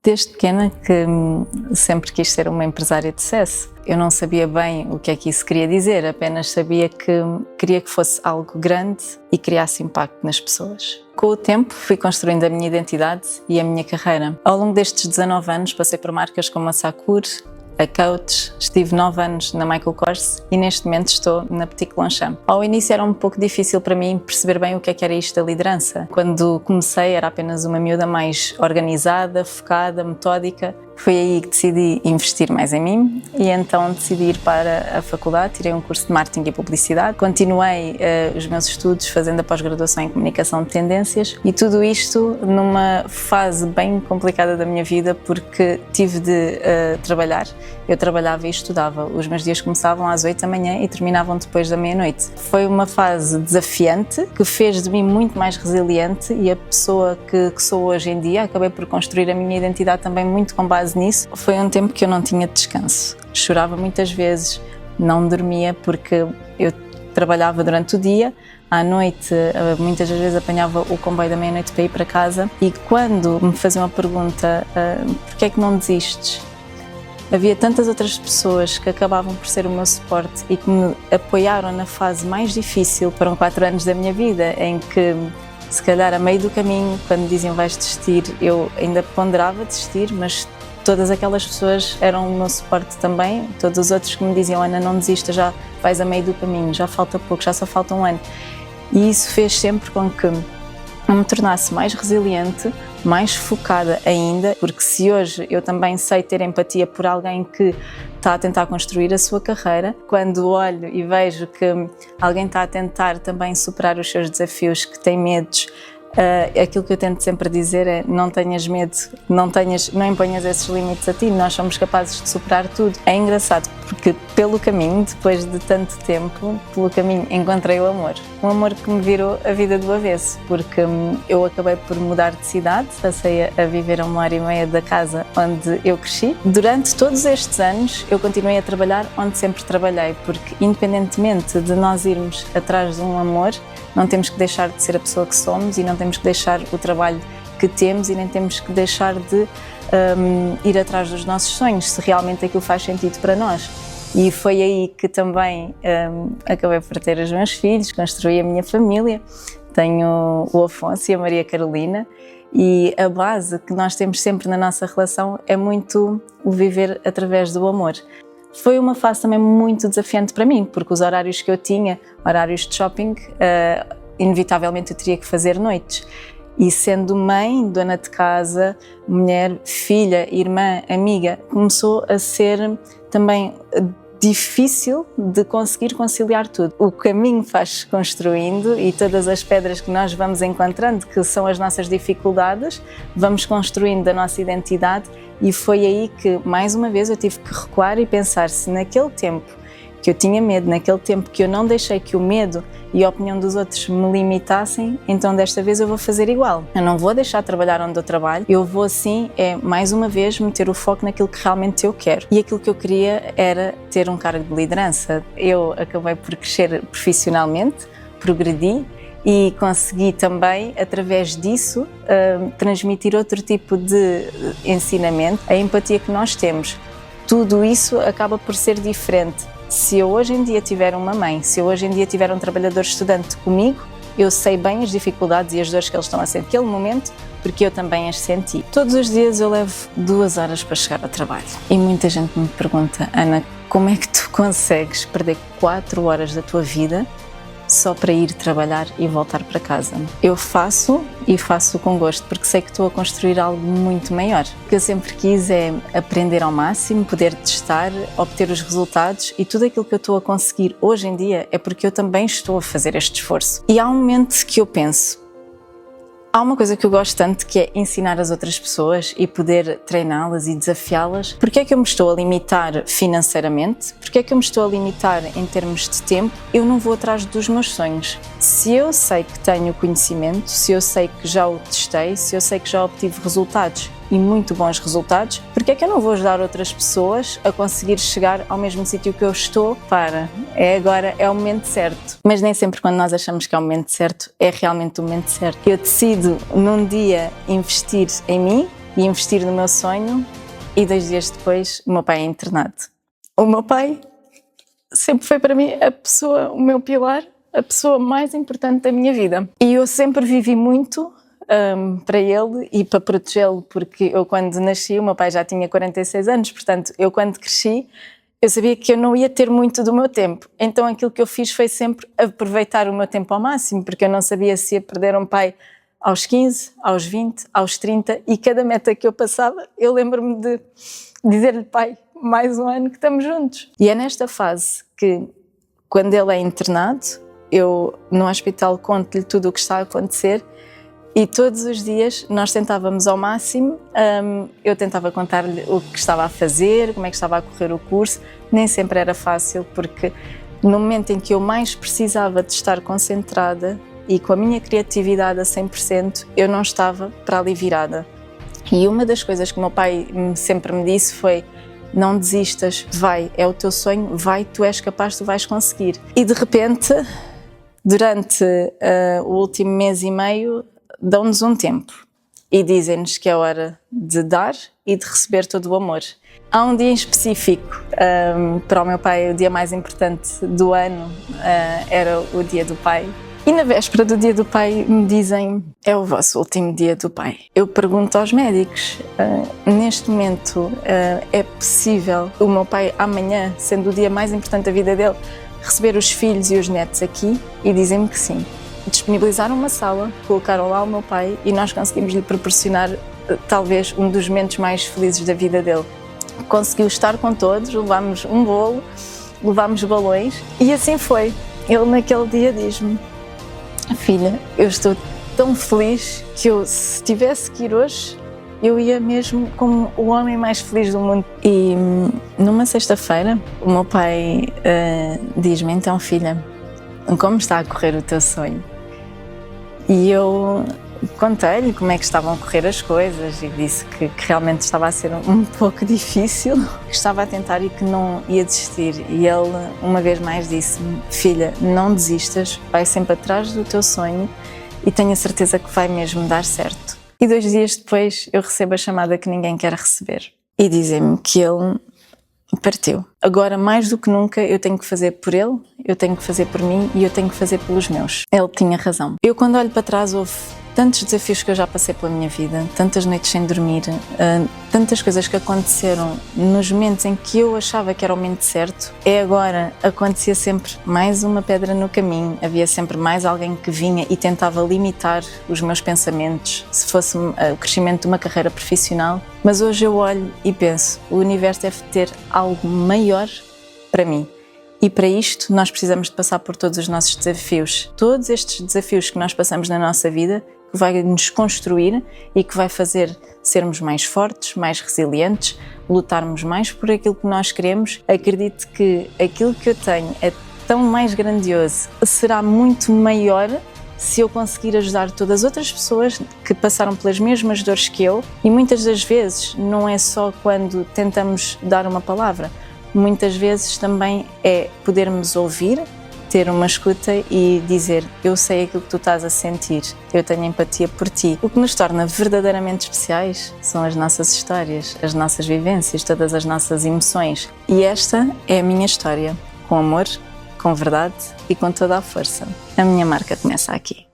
Desde pequena que sempre quis ser uma empresária de sucesso. Eu não sabia bem o que é que isso queria dizer, apenas sabia que queria que fosse algo grande e criasse impacto nas pessoas. Com o tempo fui construindo a minha identidade e a minha carreira. Ao longo destes 19 anos passei por marcas como a Sakur, a Coach, estive 9 anos na Michael Kors e neste momento estou na Petit Longchamp. Ao início era um pouco difícil para mim perceber bem o que era isto da liderança. Quando comecei era apenas uma miúda mais organizada, focada, metódica. Foi aí que decidi investir mais em mim e então decidi ir para a faculdade, tirei um curso de Marketing e Publicidade, continuei os meus estudos fazendo a pós-graduação em Comunicação de Tendências e tudo isto numa fase bem complicada da minha vida porque tive de trabalhar. Eu trabalhava e estudava. Os meus dias começavam às 8 da manhã e terminavam depois da meia-noite. Foi uma fase desafiante que fez de mim muito mais resiliente e a pessoa que sou hoje em dia. Acabei por construir a minha identidade também muito com base nisso. Foi um tempo que eu não tinha descanso. Chorava muitas vezes, não dormia porque eu trabalhava durante o dia. À noite, muitas das vezes apanhava o comboio da meia-noite para ir para casa e quando me faziam a pergunta porquê é que não desistes? Havia tantas outras pessoas que acabavam por ser o meu suporte e que me apoiaram na fase mais difícil. Foram 4 anos da minha vida em que, se calhar, a meio do caminho, quando diziam vais desistir, eu ainda ponderava desistir, mas todas aquelas pessoas eram o meu suporte também. Todos os outros que me diziam, Ana, não desista, já vais a meio do caminho, já falta pouco, já só falta um ano. E isso fez sempre com que eu me tornasse mais resiliente, mais focada ainda, porque se hoje eu também sei ter empatia por alguém que está a tentar construir a sua carreira, quando olho e vejo que alguém está a tentar também superar os seus desafios, que tem medos, aquilo que eu tento sempre dizer é não tenhas medo, não imponhas esses limites a ti, nós somos capazes de superar tudo. É engraçado porque pelo caminho, depois de tanto tempo, pelo caminho encontrei o amor. Um amor que me virou a vida do avesso, porque eu acabei por mudar de cidade, passei a viver a 1h30 da casa onde eu cresci. Durante todos estes anos eu continuei a trabalhar onde sempre trabalhei, porque independentemente de nós irmos atrás de um amor, não temos que deixar de ser a pessoa que somos e não temos que deixar o trabalho que temos e nem temos que deixar de ir atrás dos nossos sonhos, se realmente aquilo faz sentido para nós. E foi aí que também acabei por ter os meus filhos, construí a minha família. Tenho o Afonso e a Maria Carolina e a base que nós temos sempre na nossa relação é muito o viver através do amor. Foi uma fase também muito desafiante para mim, porque os horários que eu tinha, horários de shopping, inevitavelmente eu teria que fazer noites. E sendo mãe, dona de casa, mulher, filha, irmã, amiga, começou a ser também difícil de conseguir conciliar tudo. O caminho faz-se construindo e todas as pedras que nós vamos encontrando, que são as nossas dificuldades, vamos construindo a nossa identidade e foi aí que, mais uma vez, eu tive que recuar e pensar se naquele tempo que eu tinha medo, naquele tempo que eu não deixei que o medo e a opinião dos outros me limitassem, então desta vez eu vou fazer igual. Eu não vou deixar de trabalhar onde eu trabalho, eu vou sim, mais uma vez, meter o foco naquilo que realmente eu quero. E aquilo que eu queria era ter um cargo de liderança. Eu acabei por crescer profissionalmente, progredi e consegui também, através disso, transmitir outro tipo de ensinamento, a empatia que nós temos. Tudo isso acaba por ser diferente. Se eu hoje em dia tiver uma mãe, se eu hoje em dia tiver um trabalhador estudante comigo, eu sei bem as dificuldades e as dores que eles estão a sentir naquele momento, porque eu também as senti. Todos os dias eu levo 2 horas para chegar ao trabalho. E muita gente me pergunta, Ana, como é que tu consegues perder 4 horas da tua vida só para ir trabalhar e voltar para casa? Eu faço e faço com gosto, porque sei que estou a construir algo muito maior. O que eu sempre quis é aprender ao máximo, poder testar, obter os resultados e tudo aquilo que eu estou a conseguir hoje em dia é porque eu também estou a fazer este esforço. E há um momento que eu penso, há uma coisa que eu gosto tanto que é ensinar as outras pessoas e poder treiná-las e desafiá-las. Porque é que eu me estou a limitar financeiramente? Porque é que eu me estou a limitar em termos de tempo? Eu não vou atrás dos meus sonhos. Se eu sei que tenho conhecimento, se eu sei que já o testei, se eu sei que já obtive resultados e muito bons resultados, porque é que eu não vou ajudar outras pessoas a conseguir chegar ao mesmo sítio que eu estou? Agora, é o momento certo. Mas nem sempre quando nós achamos que é o momento certo, é realmente o momento certo. Eu decido num dia investir em mim, e investir no meu sonho, e 2 dias depois o meu pai é internado. O meu pai sempre foi para mim o meu pilar, a pessoa mais importante da minha vida. E eu sempre vivi muito para ele e para protegê-lo, porque eu quando nasci, o meu pai já tinha 46 anos, portanto, eu quando cresci, eu sabia que eu não ia ter muito do meu tempo. Então aquilo que eu fiz foi sempre aproveitar o meu tempo ao máximo, porque eu não sabia se ia perder um pai aos 15, aos 20, aos 30, e cada meta que eu passava, eu lembro-me de dizer-lhe: pai, mais um ano que estamos juntos. E é nesta fase que, quando ele é internado, eu no hospital conto-lhe tudo o que está a acontecer, e todos os dias nós tentávamos ao máximo, eu tentava contar-lhe o que estava a fazer, como é que estava a correr o curso. Nem sempre era fácil, porque no momento em que eu mais precisava de estar concentrada e com a minha criatividade a 100%, eu não estava para ali virada. E uma das coisas que o meu pai sempre me disse foi: não desistas, vai, é o teu sonho, vai, tu és capaz, tu vais conseguir. E de repente, durante o último mês e meio, dão-nos um tempo e dizem-nos que é hora de dar e de receber todo o amor. Há um dia em específico, para o meu pai o dia mais importante do ano era o dia do pai. E na véspera do dia do pai me dizem: é o vosso último dia do pai. Eu pergunto aos médicos: neste momento é possível o meu pai amanhã, sendo o dia mais importante da vida dele, receber os filhos e os netos aqui? E dizem-me que sim. Disponibilizaram uma sala, colocaram lá o meu pai e nós conseguimos lhe proporcionar talvez um dos momentos mais felizes da vida dele. Conseguiu estar com todos, levámos um bolo, levámos balões e assim foi. Ele naquele dia diz-me: filha, eu estou tão feliz que eu, se tivesse que ir hoje, eu ia mesmo como o homem mais feliz do mundo. E numa sexta-feira o meu pai diz-me: então filha, como está a correr o teu sonho? E eu contei-lhe como é que estavam a correr as coisas e disse que realmente estava a ser um pouco difícil, que estava a tentar e que não ia desistir. E ele, uma vez mais, disse-me: filha, não desistas, vai sempre atrás do teu sonho e tenho a certeza que vai mesmo dar certo. E 2 dias depois eu recebo a chamada que ninguém quer receber e dizem-me que ele partiu. Agora, mais do que nunca, eu tenho que fazer por ele, eu tenho que fazer por mim e eu tenho que fazer pelos meus. Ele tinha razão. Eu, quando olho para trás, houve tantos desafios que eu já passei pela minha vida, tantas noites sem dormir, tantas coisas que aconteceram nos momentos em que eu achava que era o momento certo. Agora acontecia sempre mais uma pedra no caminho, havia sempre mais alguém que vinha e tentava limitar os meus pensamentos, se fosse o crescimento de uma carreira profissional. Mas hoje eu olho e penso: o universo deve ter algo maior para mim. E para isto nós precisamos de passar por todos os nossos desafios. Todos estes desafios que nós passamos na nossa vida, que vai nos construir e que vai fazer sermos mais fortes, mais resilientes, lutarmos mais por aquilo que nós queremos. Acredito que aquilo que eu tenho é tão mais grandioso, será muito maior se eu conseguir ajudar todas as outras pessoas que passaram pelas mesmas dores que eu. E muitas das vezes não é só quando tentamos dar uma palavra, muitas vezes também é podermos ouvir, ter uma escuta e dizer: eu sei aquilo que tu estás a sentir, eu tenho empatia por ti. O que nos torna verdadeiramente especiais são as nossas histórias, as nossas vivências, todas as nossas emoções. E esta é a minha história, com amor, com verdade e com toda a força. A minha marca começa aqui.